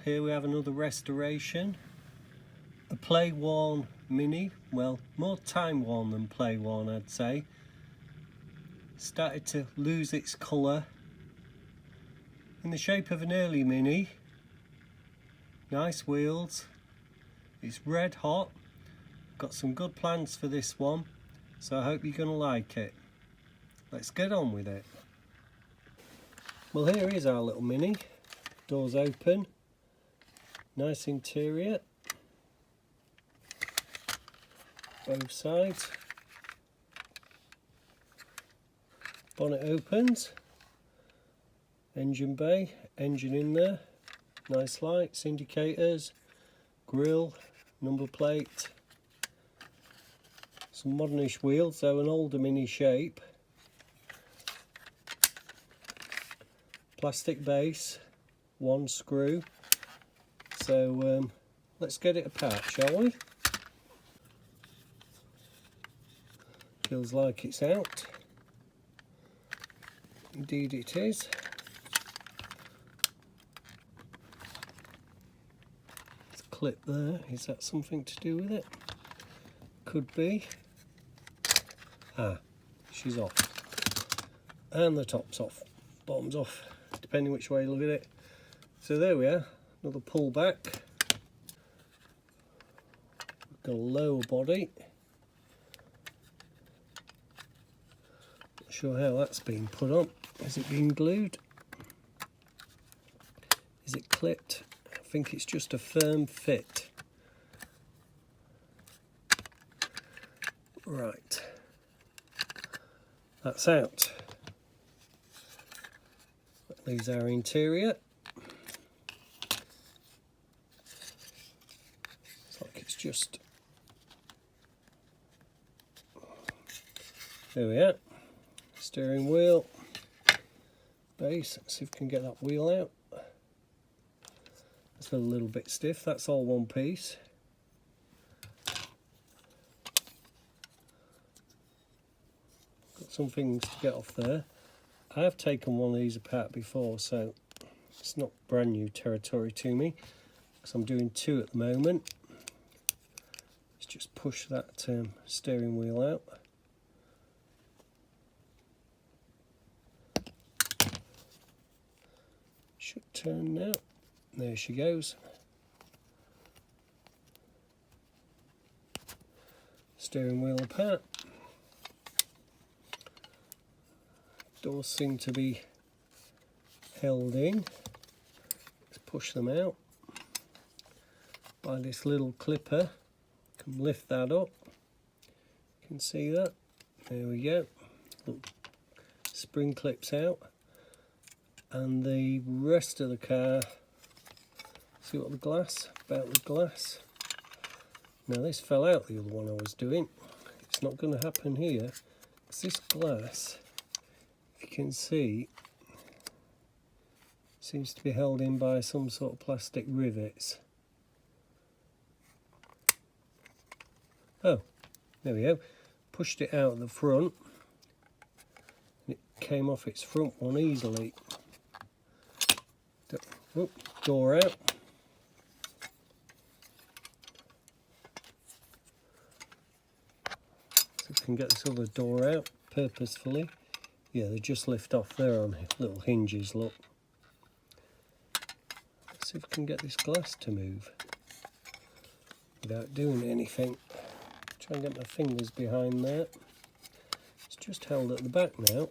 here we have another restoration. A play worn Mini, well, more time worn than play worn, I'd say. Started to lose its colour. In the shape of an early Mini. Nice wheels. It's red hot. Got some good plans for this one, so I hope you're going to like it. Let's get on with it. Well, here is our little Mini. Doors open. Nice interior. Both sides. Bonnet opens. Engine bay. Engine in there. Nice lights, indicators. Grille. Number plate. Some modernish wheels, though an older Mini shape. Plastic base. One screw. So let's get it apart, shall we? Feels like it's out. Indeed it is. It's a clip there. Is that something to do with it? Could be. Ah, she's off. And the top's off. Bottom's off, depending which way you look at it. So there we are. Another pull back. We've got a lower body. Not sure how that's been put on. Has it been glued? Is it clipped? I think it's just a firm fit. Right. That's out. That leaves our interior. It's like it's just... There we are. Steering wheel. Base. Let's see if we can get that wheel out. That's a little bit stiff. That's all one piece. Got some things to get off there. I have taken one of these apart before, so it's not brand new territory to me, because I'm doing two at the moment. Let's just push that steering wheel out. Should turn now. There she goes. Steering wheel apart. Doors seem to be held in. Let's push them out by this little clipper. Can lift that up. You can see that. There we go. Little spring clips out. And the rest of the car, see what the glass, about the glass. Now this fell out the other one I was doing. It's not going to happen here, because this glass, if you can see, seems to be held in by some sort of plastic rivets. Oh, there we go. Pushed it out at the front, and it came off its front one easily. Oh, door out. So we can get this other door out purposefully. Yeah, they just lift off there on little hinges, look. Let's see if we can get this glass to move without doing anything. Try and get my fingers behind there. It's just held at the back now.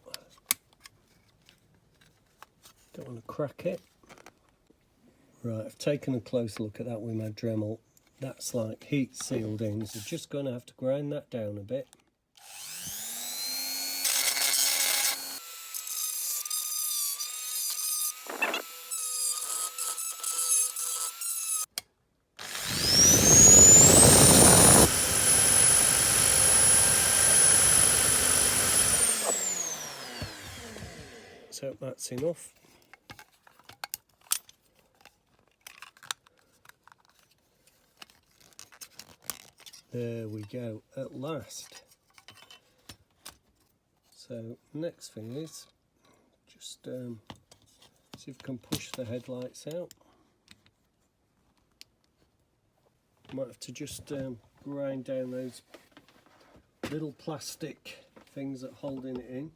Don't want to crack it. Right, I've taken a close look at that with my Dremel. That's like heat sealed in, so just going to have to grind that down a bit. Let's hope that's enough. There we go, at last. So next thing is just see if we can push the headlights out. Might have to just grind down those little plastic things that holding it in.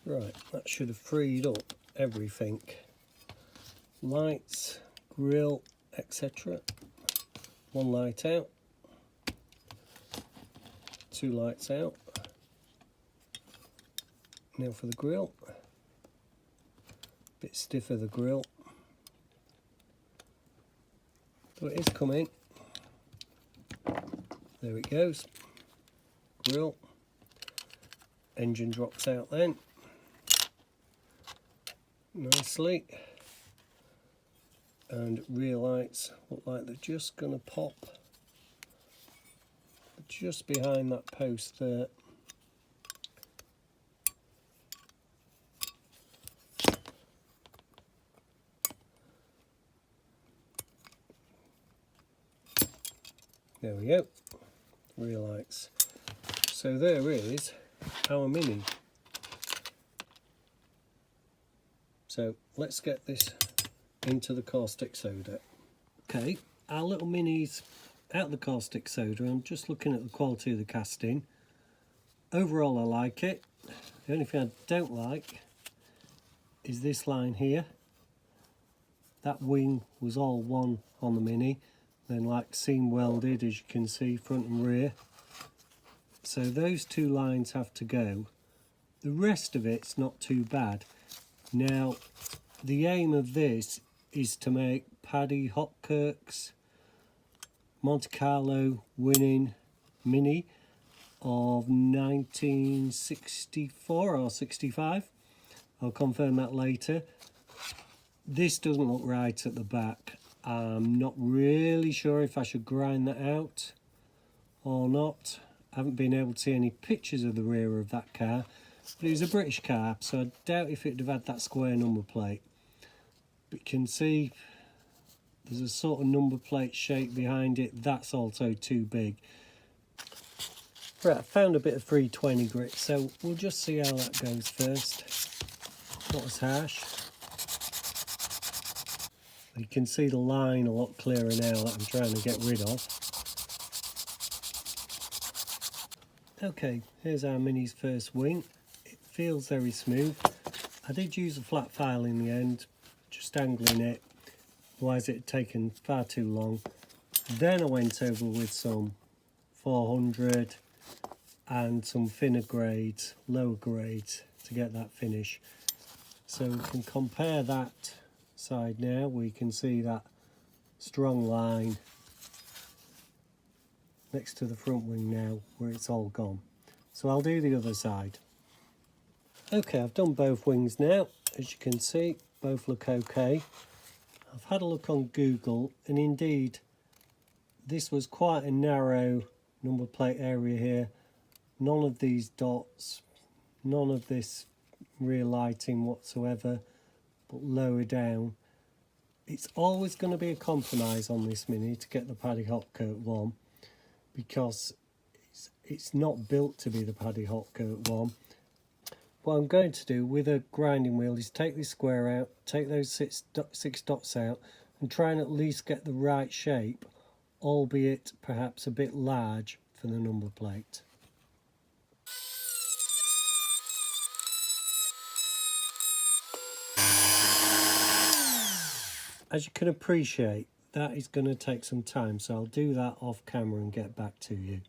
Right, that should have freed up everything. Lights, grill, etc. One light out, two lights out. Now for the grill. Bit stiffer the grill, but it is coming. There it goes. Grill. Engine drops out then nicely, and rear lights look like they're just gonna pop just behind that post there. There we go, rear lights. So there is our Mini. So let's get this into the caustic soda. Okay, our little Mini's out of the caustic soda. I'm just looking at the quality of the casting. Overall I like it. The only thing I don't like is this line here. That wing was all one on the Mini, then like seam welded, as you can see, front and rear. So those two lines have to go. The rest of it's not too bad. Now, the aim of this is to make Paddy Hopkirk's Monte Carlo winning Mini of 1964 or 65. I'll confirm that later. This doesn't look right at the back. I'm not really sure if I should grind that out or not. I haven't been able to see any pictures of the rear of that car. But it was a British car, so I doubt if it would have had that square number plate. But you can see there's a sort of number plate shape behind it. That's also too big. Right, I found a bit of 320 grit, so we'll just see how that goes first. Not as harsh. You can see the line a lot clearer now that I'm trying to get rid of. Okay, here's our Mini's first wing. Feels very smooth. I did use a flat file in the end, just angling it, otherwise it had taken far too long. Then I went over with some 400 and some thinner grades, lower grades, to get that finish. So we can compare that side now. We can see that strong line next to the front wing now, where it's all gone. So I'll do the other side. Okay, I've done both wings now. As you can see, both look okay. I've had a look on Google, and indeed, this was quite a narrow number plate area here. None of these dots, none of this rear lighting whatsoever, but lower down. It's always going to be a compromise on this Mini to get the Paddy Hopkirk one, because it's not built to be the Paddy Hopkirk one. What I'm going to do with a grinding wheel is take this square out, take those six dots out, and try and at least get the right shape, albeit perhaps a bit large for the number plate. As you can appreciate, that is going to take some time, so I'll do that off camera and get back to you.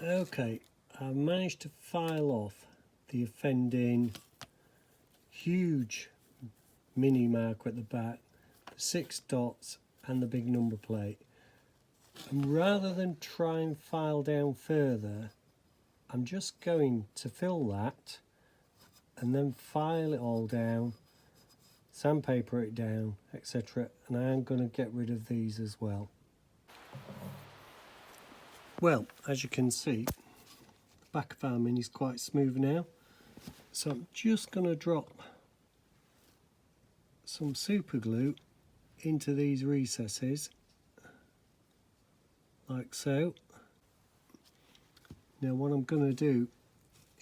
Okay, I've managed to file off the offending huge Mini mark at the back, the 6 dots and the big number plate. And rather than try and file down further, I'm just going to fill that and then file it all down, sandpaper it down, etc. And I am going to get rid of these as well. Well, as you can see, the back of our Mini is quite smooth now. So I'm just going to drop some super glue into these recesses, like so. Now what I'm going to do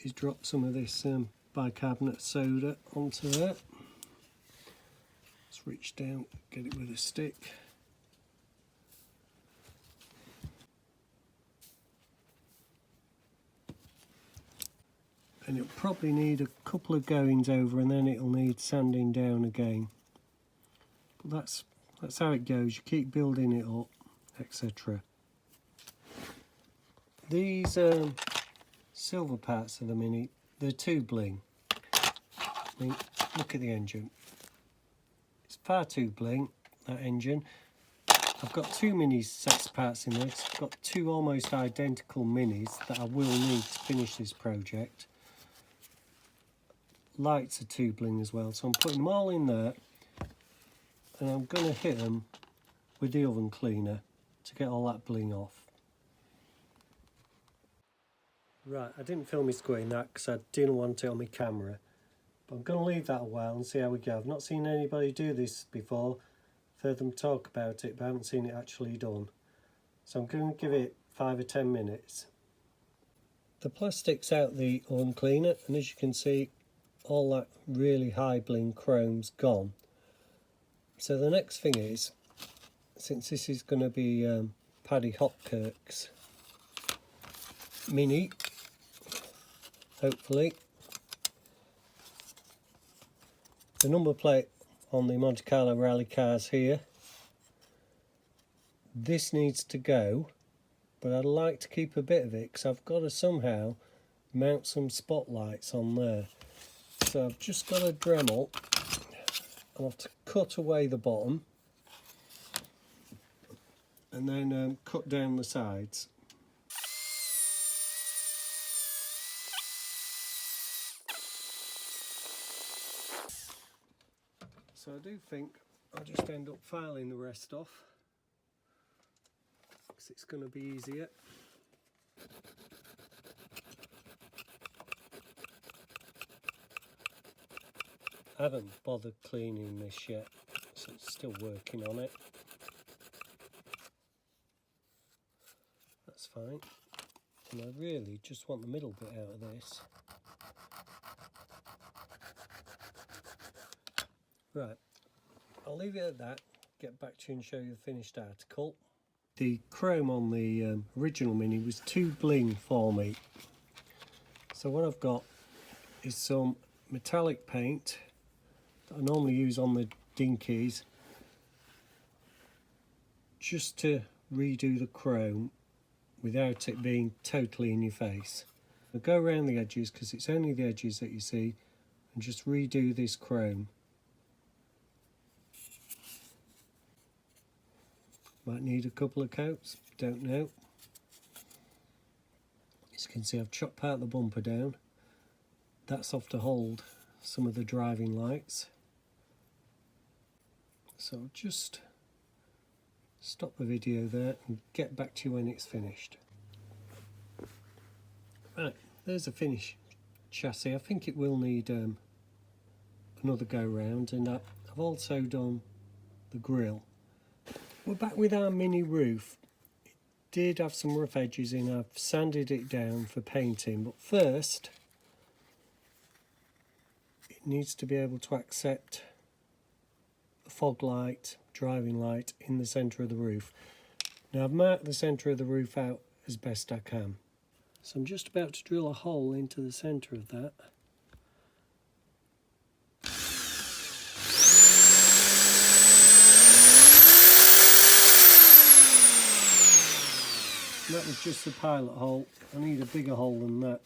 is drop some of this bicarbonate soda onto there. Just reach down, get it with a stick. And it'll probably need a couple of goings over, and then it'll need sanding down again. But that's how it goes. You keep building it up, etc. These silver parts of the Mini, they're too bling. I mean, look at the engine. It's far too bling, that engine. I've got two Mini sets of parts in this. I've got two almost identical Minis that I will need to finish this project. Lights are too bling as well, so I'm putting them all in there, and I'm going to hit them with the oven cleaner to get all that bling off. Right, I didn't film me squirting that because I didn't want it on my camera, but I'm going to leave that a while and see how we go. I've not seen anybody do this before. I've heard them talk about it, but I haven't seen it actually done. So I'm going to give it 5 or 10 minutes. The plastic's out the oven cleaner, and as you can see, all that really high bling chrome's gone. So the next thing is, since this is going to be Paddy Hopkirk's Mini, hopefully, the number plate on the Monte Carlo rally cars here, this needs to go, but I'd like to keep a bit of it because I've got to somehow mount some spotlights on there. So I've just got a Dremel, I'll have to cut away the bottom and then cut down the sides. So I do think I'll just end up filing the rest off because it's going to be easier. I haven't bothered cleaning this yet, so it's still working on it. That's fine. And I really just want the middle bit out of this. Right, I'll leave it at that, get back to you and show you the finished article. The chrome on the original Mini was too bling for me. So what I've got is some metallic paint that I normally use on the dinkies, just to redo the chrome without it being totally in your face. I'll go around the edges because it's only the edges that you see, and just redo this chrome. Might need a couple of coats, don't know. As you can see, I've chopped part of the bumper down. That's off to hold some of the driving lights. So I'll just stop the video there and get back to you when it's finished. Right, there's a finished chassis. I think it will need another go round, and I've also done the grille. We're back with our Mini roof. It did have some rough edges in. I've sanded it down for painting, but first it needs to be able to accept a fog light, driving light in the centre of the roof. Now I've marked the centre of the roof out as best I can. So I'm just about to drill a hole into the centre of that. And that was just the pilot hole. I need a bigger hole than that.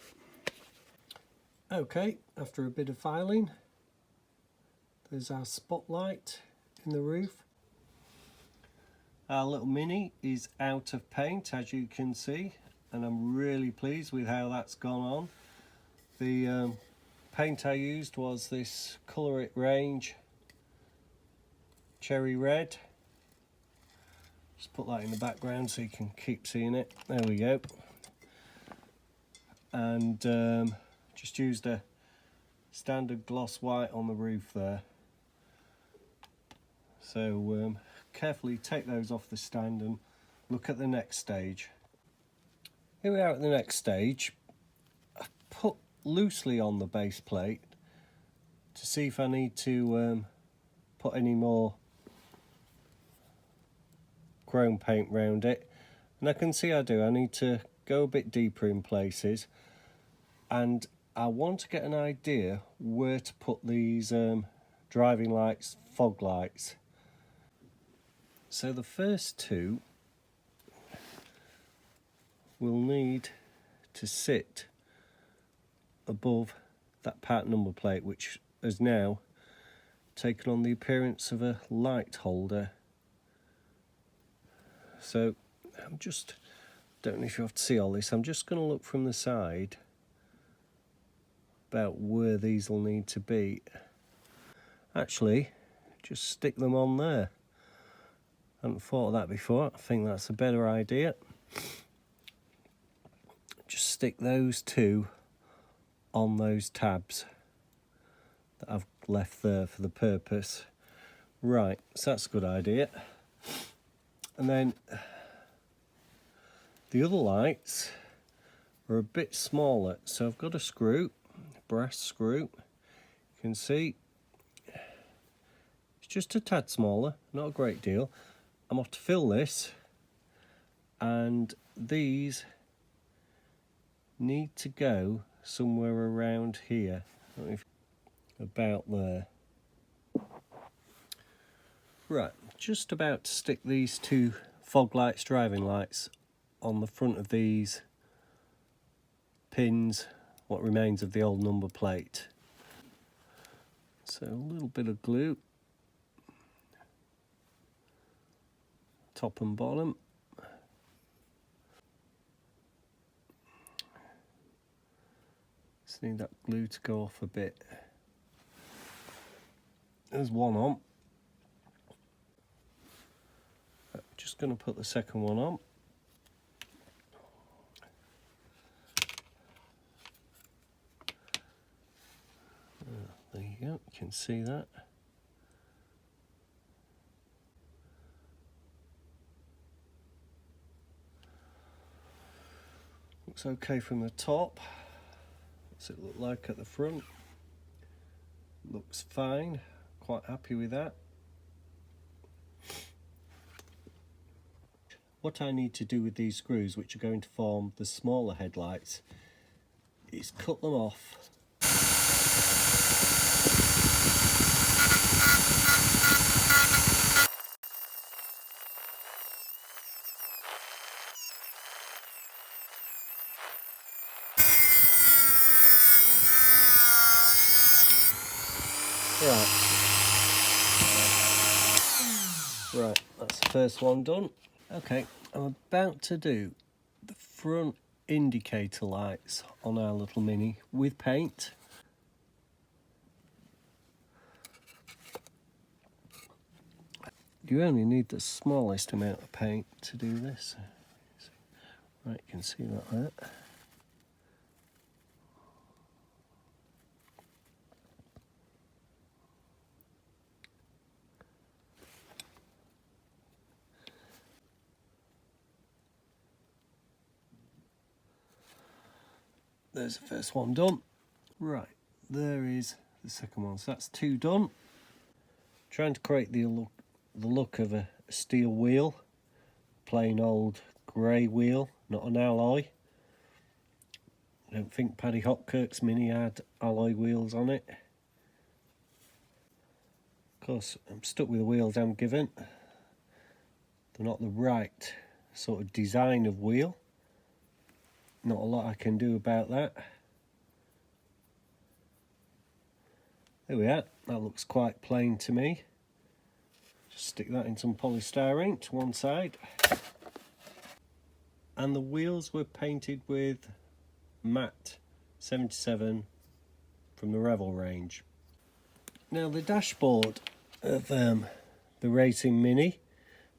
Okay, after a bit of filing, there's our spotlight in the roof. Our little Mini is out of paint, as you can see, and I'm really pleased with how that's gone on. The paint I used was this Colour It range cherry red. Just put that in the background so you can keep seeing it. There we go. And just used a standard gloss white on the roof there. So carefully take those off the stand and look at the next stage. Here we are at the next stage. I put loosely on the base plate to see if I need to put any more chrome paint round it, and I can see I do. I need to go a bit deeper in places, and I want to get an idea where to put these driving lights, fog lights. So the first two will need to sit above that part number plate, which has now taken on the appearance of a light holder. So I'm just, don't know if you have to see all this, I'm just going to look from the side about where these will need to be. Actually, just stick them on there. I hadn't thought of that before. I think that's a better idea. Just stick those two on those tabs that I've left there for the purpose. Right, so that's a good idea. And then the other lights are a bit smaller, so I've got a screw, a brass screw. You can see it's just a tad smaller, not a great deal. I'm off to fill this, and these need to go somewhere around here, about there. Right, just about to stick these two fog lights, driving lights, on the front of these pins, what remains of the old number plate. So a little bit of glue, top and bottom. Just need that glue to go off a bit. There's one on. I'm just going to put the second one on. There you go, you can see that. Looks okay from the top. What's it look like at the front? Looks fine, quite happy with that. What I need to do with these screws, which are going to form the smaller headlights, is cut them off. Right, that's the first one done. Okay, I'm about to do the front indicator lights on our little Mini with paint. You only need the smallest amount of paint to do this. Right, you can see that there. There's the first one done. Right, there is the second one. So that's two done. Trying to create the look of a steel wheel, plain old grey wheel, not an alloy. I don't think Paddy Hopkirk's Mini had alloy wheels on it. Of course, I'm stuck with the wheels I'm given. They're not the right sort of design of wheel. Not a lot I can do about that. There we are. That looks quite plain to me. Just stick that in some polystyrene to one side. And the wheels were painted with matte 77 from the Revel range. Now the dashboard of the racing Mini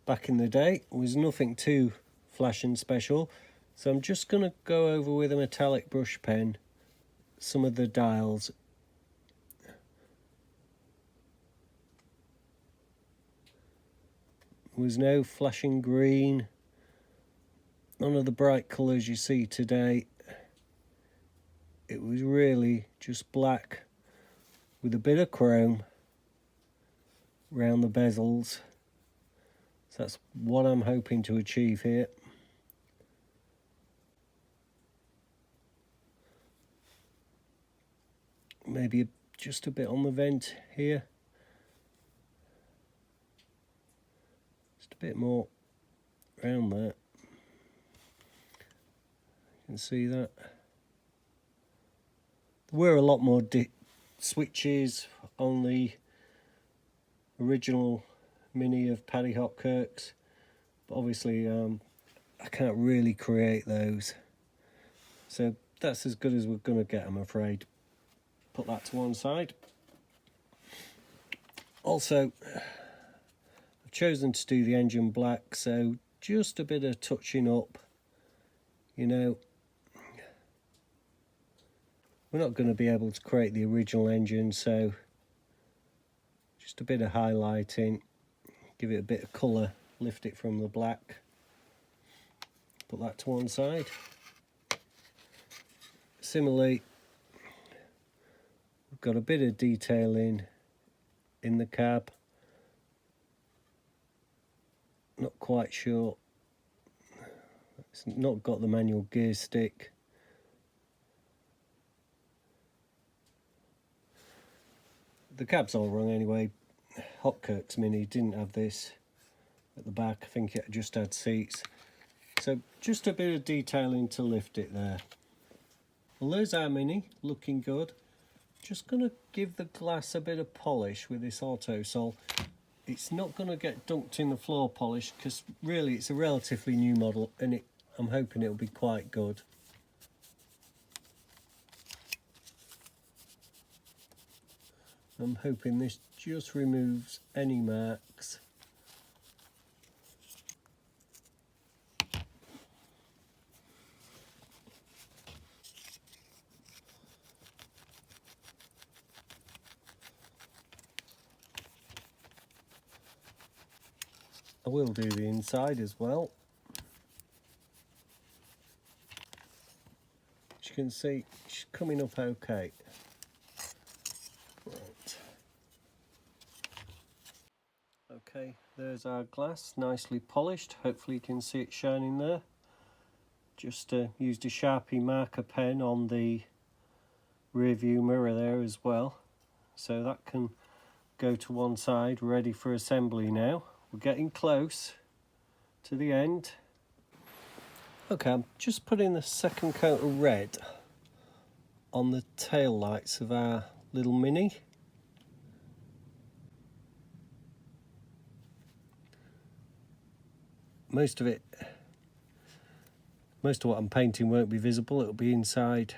back in the day was nothing too flash and special, so I'm just going to go over with a metallic brush pen some of the dials. There was no flashing green, none of the bright colours you see today. It was really just black with a bit of chrome around the bezels. So that's what I'm hoping to achieve here. Maybe just a bit on the vent here. Just a bit more around that. You can see that. There were a lot more switches on the original Mini of Paddy Hopkirk's, but obviously I can't really create those. So that's as good as we're going to get, I'm afraid. Put that to one side. Also, I've chosen to do the engine black, so just a bit of touching up, you know. We're not going to be able to create the original engine, so just a bit of highlighting, give it a bit of colour, lift it from the black. Put that to one side. Similarly, we've got a bit of detailing in the cab. Not quite sure. It's not got the manual gear stick. The cab's all wrong anyway. Hopkirk's Mini didn't have this at the back. I think it just had seats. So just a bit of detailing to lift it there. Well, there's our Mini, looking good. Just going to give the glass a bit of polish with this auto sol. It's not going to get dunked in the floor polish because really it's a relatively new model, and I'm hoping it'll be quite good. I'm hoping this just removes any marks. I will do the inside as well. As you can see, she's coming up okay. Right. Okay, there's our glass, nicely polished. Hopefully you can see it shining there. Just used a Sharpie marker pen on the rear view mirror there as well. So that can go to one side, ready for assembly now. We're getting close to the end. Okay, I'm just putting the second coat of red on the tail lights of our little Mini. Most of what I'm painting won't be visible, it'll be inside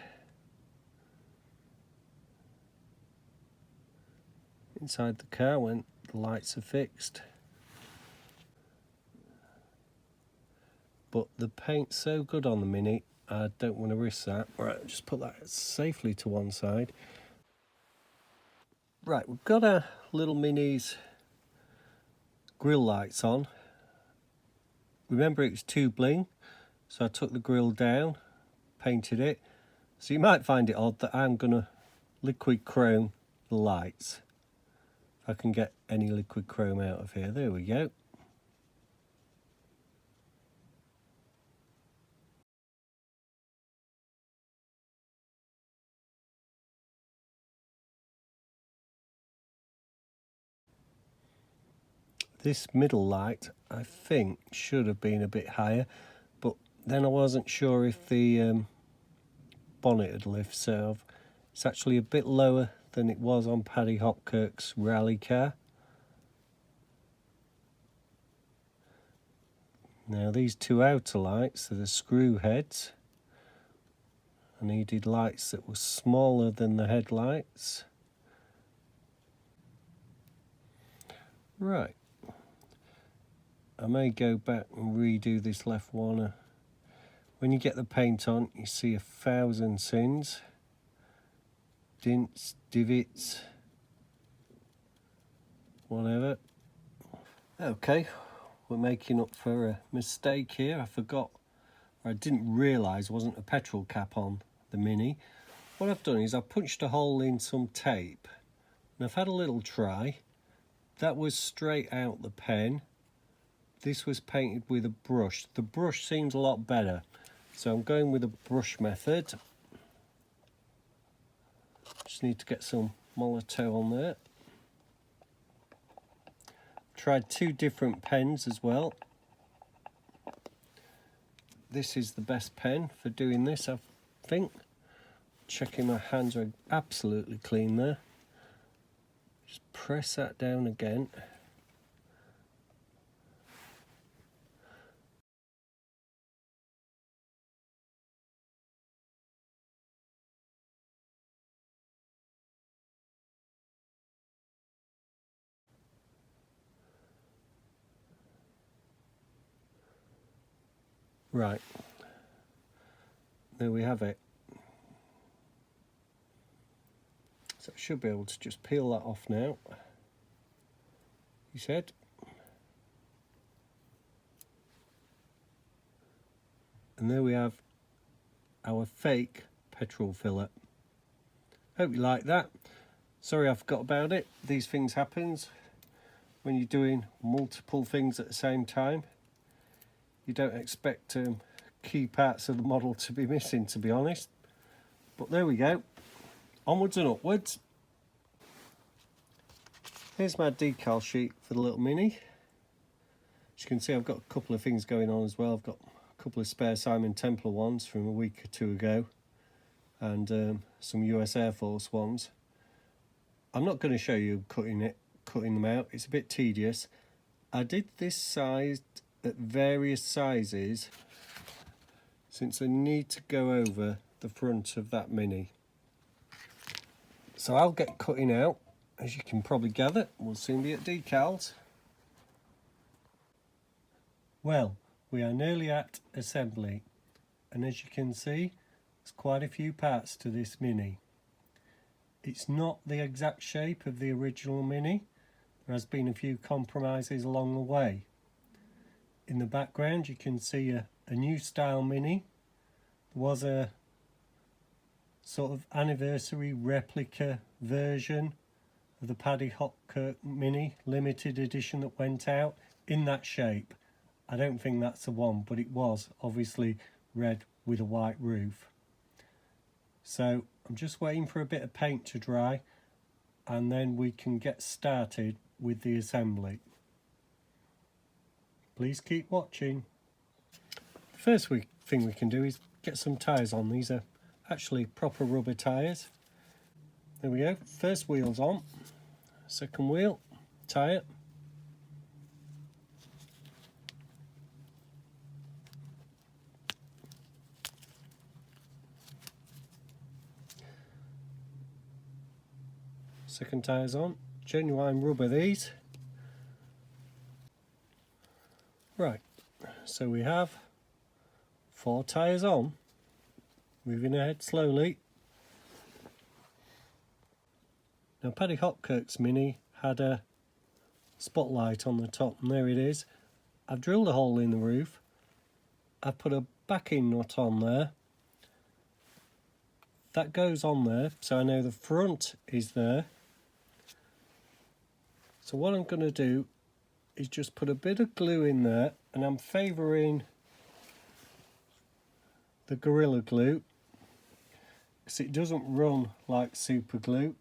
the car when the lights are fixed. But the paint's so good on the Mini, I don't want to risk that. Right, I'll just put that safely to one side. Right, we've got our little Mini's grille lights on. Remember, it was tube bling, so I took the grille down, painted it. So you might find it odd that I'm going to liquid chrome the lights. If I can get any liquid chrome out of here. There we go. This middle light, I think, should have been a bit higher, but then I wasn't sure if the bonnet would lift, so it's actually a bit lower than it was on Paddy Hopkirk's rally car. Now these two outer lights are the screw heads. I needed lights that were smaller than the headlights. Right. I may go back and redo this left one. When you get the paint on, you see 1,000 sins, dints, divots, whatever. Okay, we're making up for a mistake here. I forgot, or I didn't realise there wasn't a petrol cap on the Mini. What I've done is I've punched a hole in some tape, and I've had a little try, that was straight out the pen. This was painted with a brush. The brush seems a lot better, so I'm going with a brush method. Just need to get some Molotow on there. Tried 2 different pens as well. This is the best pen for doing this, I think. Checking my hands are absolutely clean there. Just press that down again. Right, there we have it. So I should be able to just peel that off now, he said. And there we have our fake petrol fillet. Hope you like that. Sorry I forgot about it. These things happen when you're doing multiple things at the same time. You don't expect key parts of the model to be missing, to be honest. But there we go. Onwards and upwards. Here's my decal sheet for the little Mini. As you can see, I've got a couple of things going on as well. I've got a couple of spare Simon Templar ones from a week or 2 ago, and some US Air Force ones. I'm not going to show you cutting them out. It's a bit tedious. I did this size at various sizes since I need to go over the front of that Mini. So I'll get cutting out. As you can probably gather, we'll soon be at decals. Well, we are nearly at assembly, and as you can see, there's quite a few parts to this Mini. It's not the exact shape of the original Mini. There has been a few compromises along the way. In the background you can see a new style Mini. There was a sort of anniversary replica version of the Paddy Hopkirk Mini limited edition that went out in that shape. I don't think that's the one, but it was obviously red with a white roof. So I'm just waiting for a bit of paint to dry, and then we can get started with the assembly. Please keep watching. The first thing we can do is get some tyres on. These are actually proper rubber tyres. There we go. First wheel's on. Second wheel, tyre. Second tyre's on. Genuine rubber these. Right, so we have 4 tyres on. Moving ahead slowly. Now Paddy Hopkirk's Mini had a spotlight on the top, and there it is. I've drilled a hole in the roof. I've put a backing nut on there. That goes on there, so I know the front is there. So what I'm going to do is just put a bit of glue in there, and I'm favouring the Gorilla Glue because it doesn't run like super glue.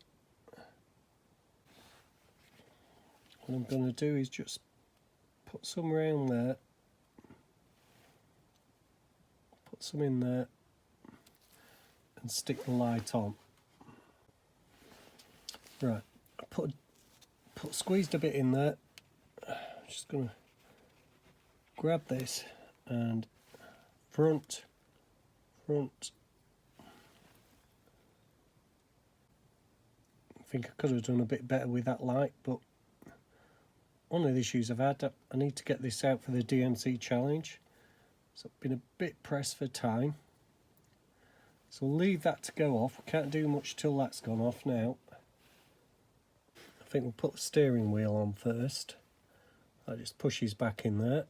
What I'm going to do is just put some around there, put some in there, and stick the light on. Right, I squeezed a bit in there. Just going to grab this and front. I think I could have done a bit better with that light, but one of the issues I've had, I need to get this out for the DMC challenge, so I've been a bit pressed for time. So we'll leave that to go off. We can't do much till that's gone off now. I think we'll put the steering wheel on first. That just pushes back in there.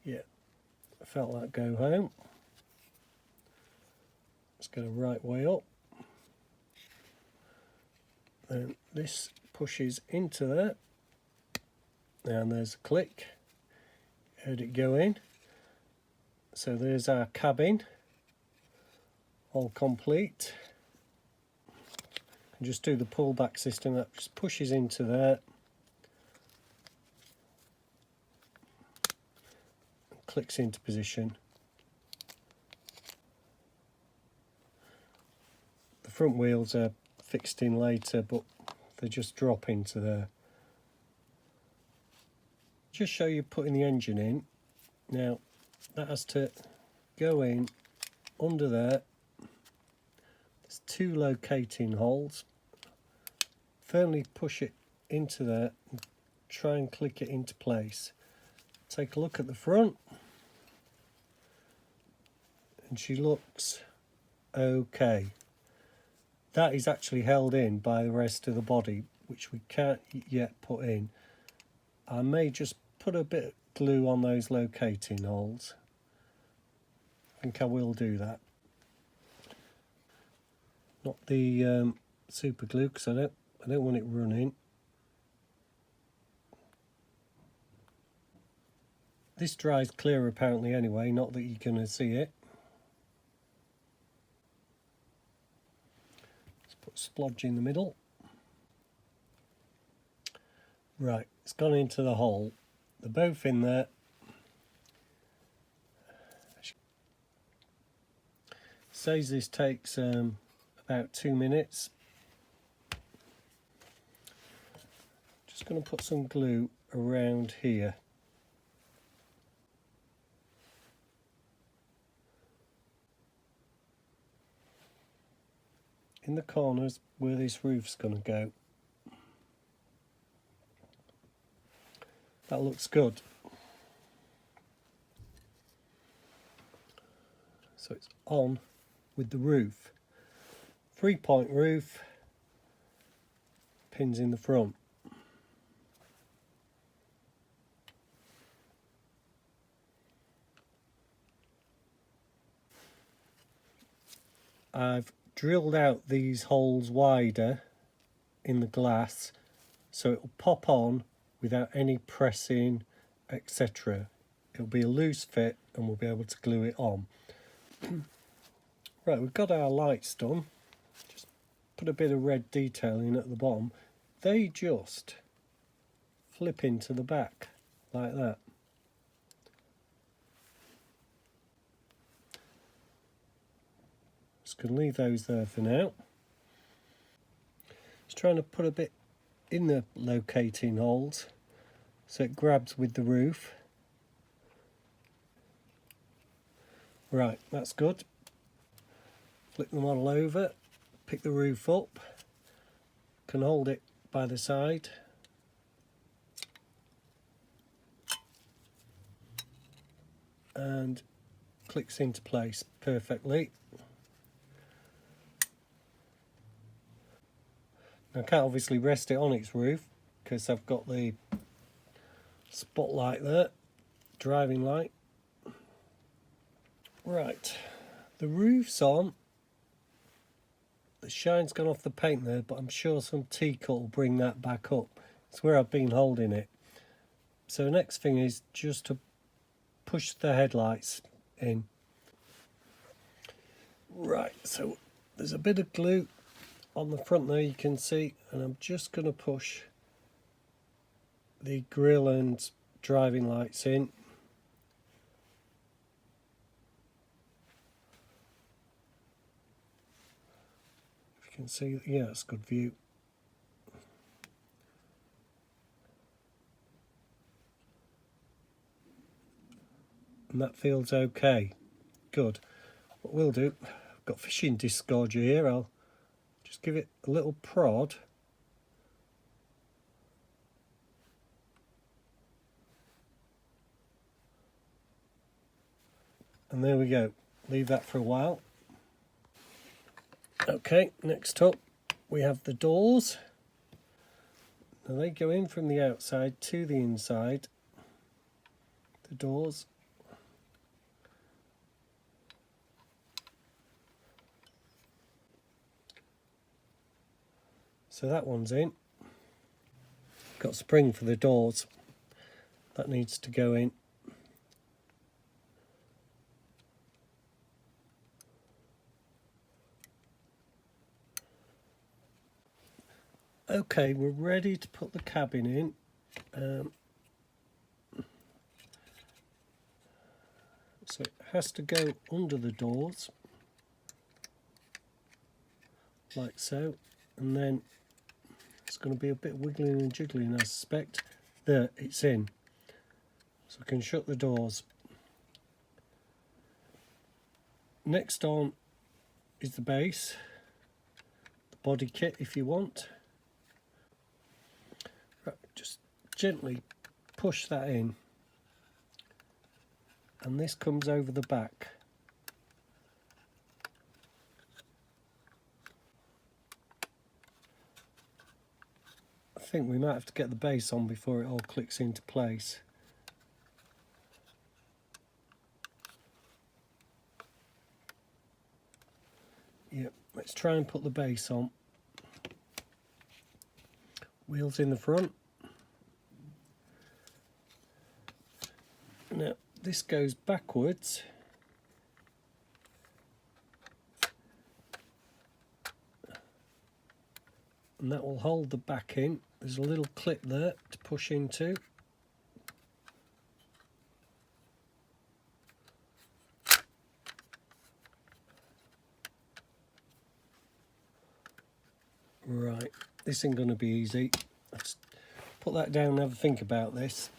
Yeah, I felt that go home. Let's get a right way up. And this pushes into there, and there's a click. Heard it go in. So there's our cabin, all complete. And just do the pullback system, that just pushes into there. Clicks into position. The front wheels are fixed in later, but they just drop into there. Just show you putting the engine in. Now that has to go in under there. There's 2 locating holes. Firmly push it into there and try and click it into place. Take a look at the front, and she looks okay. That is actually held in by the rest of the body, which we can't yet put in. I may just put a bit of glue on those locating holes. I think I will do that. Not the super glue, because I don't want it running. This dries clear apparently anyway, not that you're going to see it. Let's put splodge in the middle. Right, it's gone into the hole. They're both in there. Says this takes about 2 minutes. Just going to put some glue around here. In the corners where this roof's going to go. That looks good. So it's on with the roof. 3-point roof, pins in the front. I've drilled out these holes wider in the glass so it will pop on without any pressing, etc. It'll be a loose fit and we'll be able to glue it on. Right, we've got our lights done. Just put a bit of red detailing at the bottom. They just flip into the back like that. Just going to leave those there for now. Just trying to put a bit in the locating holes so it grabs with the roof. Right, that's good. Flip the model over, pick the roof up, can hold it by the side. And clicks into place perfectly. I can't obviously rest it on its roof because I've got the spotlight there, driving light. Right, the roof's on. The shine's gone off the paint there, but I'm sure some T-cut will bring that back up. It's where I've been holding it. So the next thing is just to push the headlights in. Right, so there's a bit of glue on the front there, you can see, and I'm just going to push the grille and driving lights in. You can see, yeah, it's a good view. And that feels okay. Good. What we'll do, I've got fishing disgorger here, I'll just give it a little prod. And there we go. Leave that for a while. Okay, next up we have the doors. Now they go in from the outside to the inside. The doors. So that one's in. Got spring for the doors. That needs to go in. Okay, we're ready to put the cabin in. So it has to go under the doors, like so, and then it's going to be a bit wiggling and jiggling, I suspect. There, it's in. So I can shut the doors. Next on is the base, the body kit if you want. Right, just gently push that in, and this comes over the back. I think we might have to get the base on before it all clicks into place. Yep, let's try and put the base on. Wheels in the front. Now this goes backwards. And that will hold the back in. There's a little clip there to push into. Right, this ain't going to be easy. Let's put that down and have a think about this.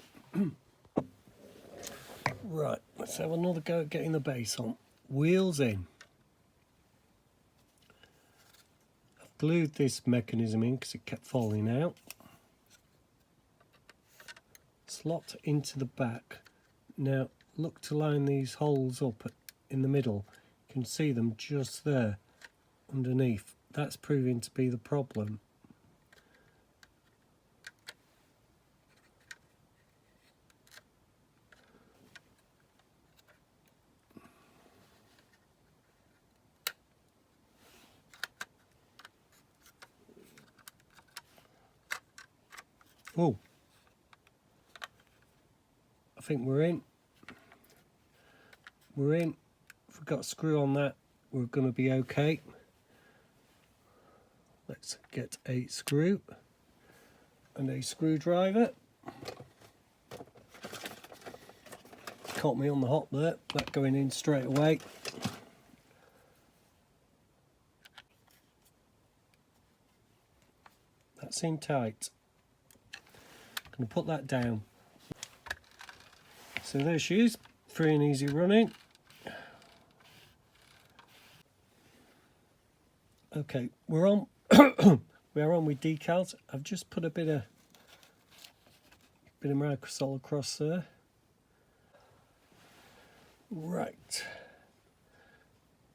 Right, let's have another go at getting the base on. Wheels in. I've glued this mechanism in because it kept falling out. Slot into the back. Now look to line these holes up in the middle. You can see them just there underneath. That's proving to be the problem. Oh, I think we're in. We're in. If we've got a screw on that, we're going to be okay. Let's get a screw and a screwdriver. Caught me on the hop there, that going in straight away. That seemed tight. Going to put that down. So there she is, free and easy running. Okay, we're on. We are on with decals. I've just put a bit of microsol across there. Right.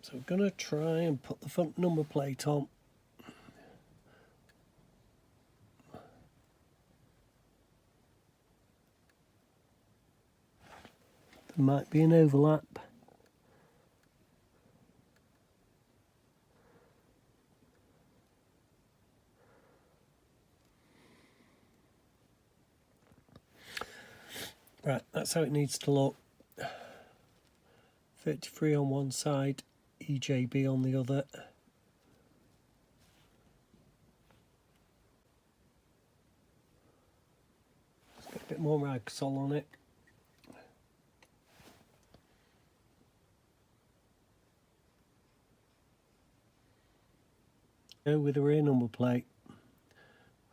So we're going to try and put the front number plate on. There might be an overlap. Right, that's how it needs to look. 33 on one side, EJB on the other. Let's get a bit more microsol on it. Go with the rear number plate.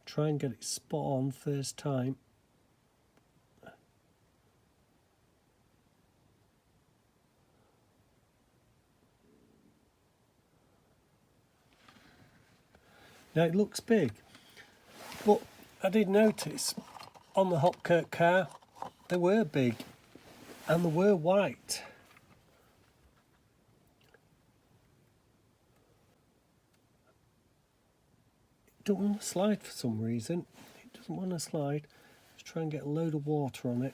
Try and get it spot on first time. Now it looks big, but I did notice on the Hopkirk car they were big and they were white. It don't want to slide for some reason. It doesn't want to slide. Let's try and get a load of water on it.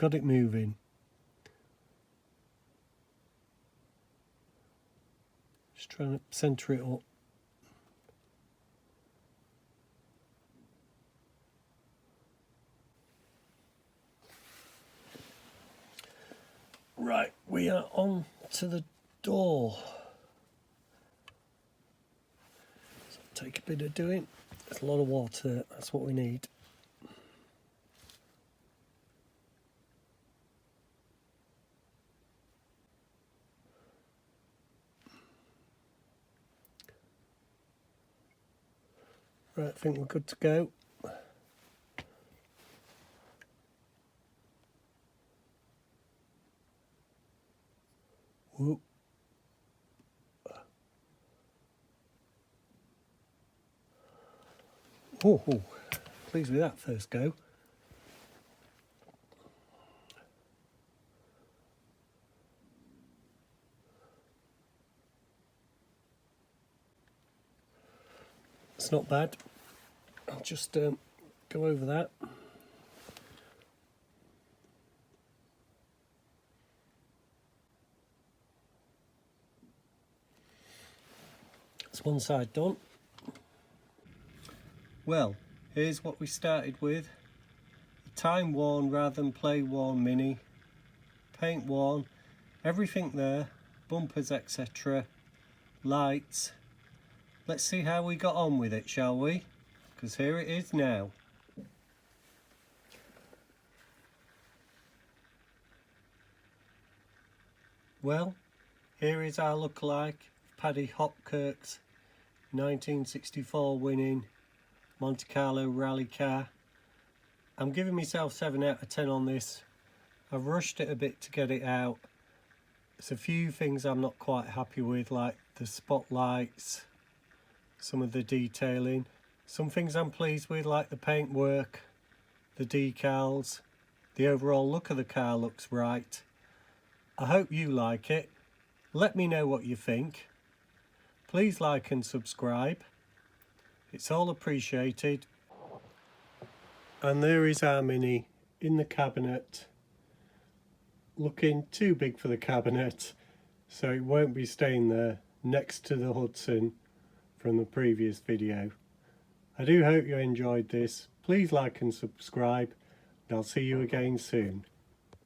got it moving. Just trying to centre it up. Right, we are on to the door. So take a bit of doing. There's a lot of water, that's what we need. Right, I think we're good to go. Whoop. Oh, pleased with that first go. It's not bad. I'll just go over that. That's one side done. Well, here's what we started with. Time worn rather than play worn Mini. Paint worn. Everything there. Bumpers, etc. Lights. Let's see how we got on with it, shall we? Because here it is now. Well, here is our lookalike, Paddy Hopkirk's 1964 winning Monte Carlo rally car. I'm giving myself 7 out of 10 on this. I've rushed it a bit to get it out. There's a few things I'm not quite happy with, like the spotlights, some of the detailing. Some things I'm pleased with, like the paintwork, the decals. The overall look of the car looks right. I hope you like it. Let me know what you think. Please like and subscribe. It's all appreciated. And there is our Mini in the cabinet, looking too big for the cabinet, so it won't be staying there next to the Hudson from the previous video. I do hope you enjoyed this. Please like and subscribe, and I'll see you again soon.